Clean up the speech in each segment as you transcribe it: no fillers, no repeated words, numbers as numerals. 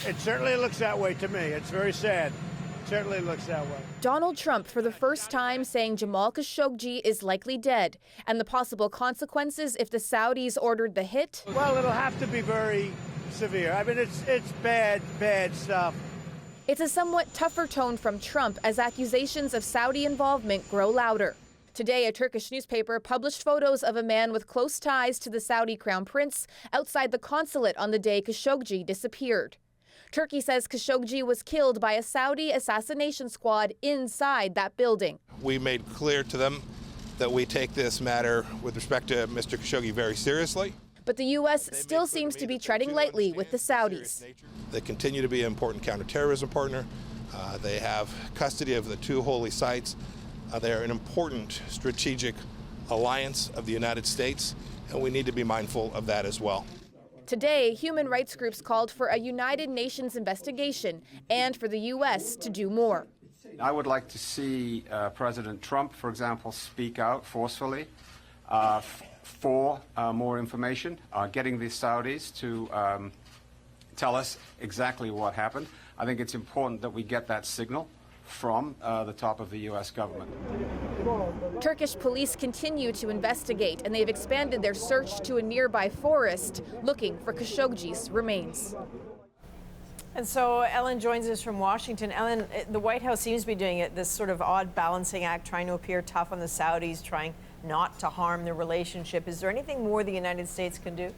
It certainly looks that way to me. It's very sad. It certainly looks that way. Donald Trump, for the first time, saying Jamal Khashoggi is likely dead, and the possible consequences if the Saudis ordered the hit. Well, it'll have to be very severe. I mean, it's bad, bad stuff. It's a somewhat tougher tone from Trump as accusations of Saudi involvement grow louder. Today, a Turkish newspaper published photos of a man with close ties to the Saudi crown prince outside the consulate on the day Khashoggi disappeared. Turkey says Khashoggi was killed by a Saudi assassination squad inside that building. We made clear to them that we take this matter with respect to Mr. Khashoggi very seriously. But the U.S. still seems to be treading lightly with the Saudis. They continue to be an important counterterrorism partner. They have custody of the two holy sites. They're an important strategic alliance of the United States, and we need to be mindful of that as well. Today, human rights groups called for a United Nations investigation and for the U.S. to do more. I would like to see President Trump, for example, speak out forcefully for more information, getting the Saudis to tell us exactly what happened. I think it's important that we get that signal from the top of the U.S. government. Turkish police continue to investigate, and they've expanded their search to a nearby forest looking for Khashoggi's remains. And so Ellen joins us from Washington. Ellen, the White House seems to be doing this sort of odd balancing act, trying to appear tough on the Saudis, trying not to harm their relationship. Is there anything more the United States can do?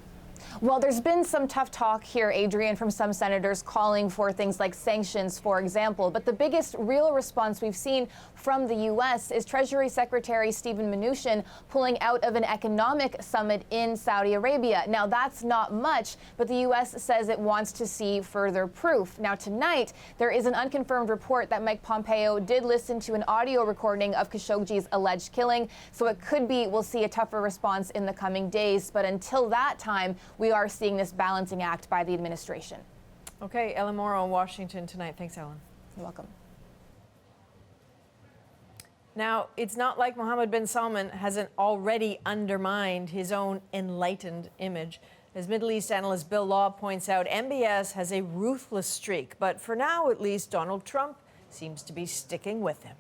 Well, there's been some tough talk here, Adrian, from some senators calling for things like sanctions, for example. But the biggest real response we've seen from the U.S. is Treasury Secretary Steven Mnuchin pulling out of an economic summit in Saudi Arabia. Now, that's not much, but the U.S. says it wants to see further proof. Now, tonight, there is an unconfirmed report that Mike Pompeo did listen to an audio recording of Khashoggi's alleged killing. So it could be we'll see a tougher response in the coming days. But until that time, we are seeing this balancing act by the administration. Okay, Ellen Morrow in Washington tonight. Thanks, Ellen. You're welcome. Now, it's not like Mohammed bin Salman hasn't already undermined his own enlightened image. As Middle East analyst Bill Law points out, MBS has a ruthless streak, but for now, at least, Donald Trump seems to be sticking with him.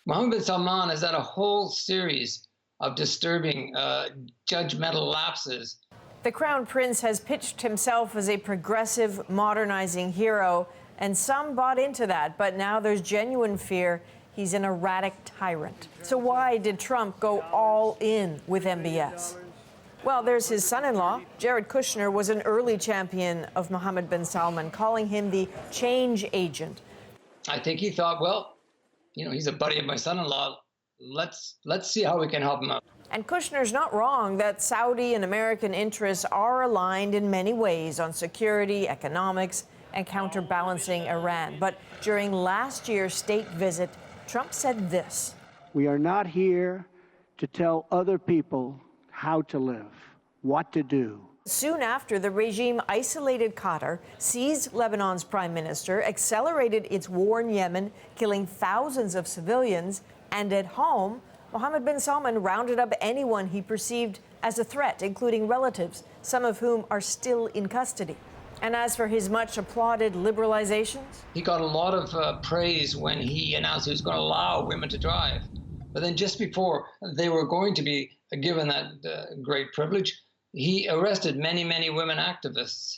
Mohammed bin Salman has had a whole series of disturbing judgmental lapses. The Crown Prince has pitched himself as a progressive, modernizing hero, and some bought into that, but now there's genuine fear he's an erratic tyrant. So why did Trump go all in with MBS? Well, there's his son-in-law. Jared Kushner was an early champion of Mohammed bin Salman, calling him the change agent. I think he thought, well, you know, he's a buddy of my son-in-law. Let's see how we can help him out. And Kushner's not wrong that Saudi and American interests are aligned in many ways on security, economics, and counterbalancing Iran. But during last year's state visit, Trump said this. We are not here to tell other people how to live, what to do. Soon after, the regime isolated Qatar, seized Lebanon's prime minister, accelerated its war in Yemen, killing thousands of civilians, and at home, Mohammed bin Salman rounded up anyone he perceived as a threat, including relatives, some of whom are still in custody. And as for his much applauded liberalizations? He got a lot of praise when he announced he was going to allow women to drive. But then just before they were going to be given that great privilege, he arrested many, many women activists.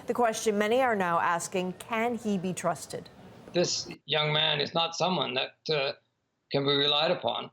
The question many are now asking, can he be trusted? This young man is not someone that can be relied upon.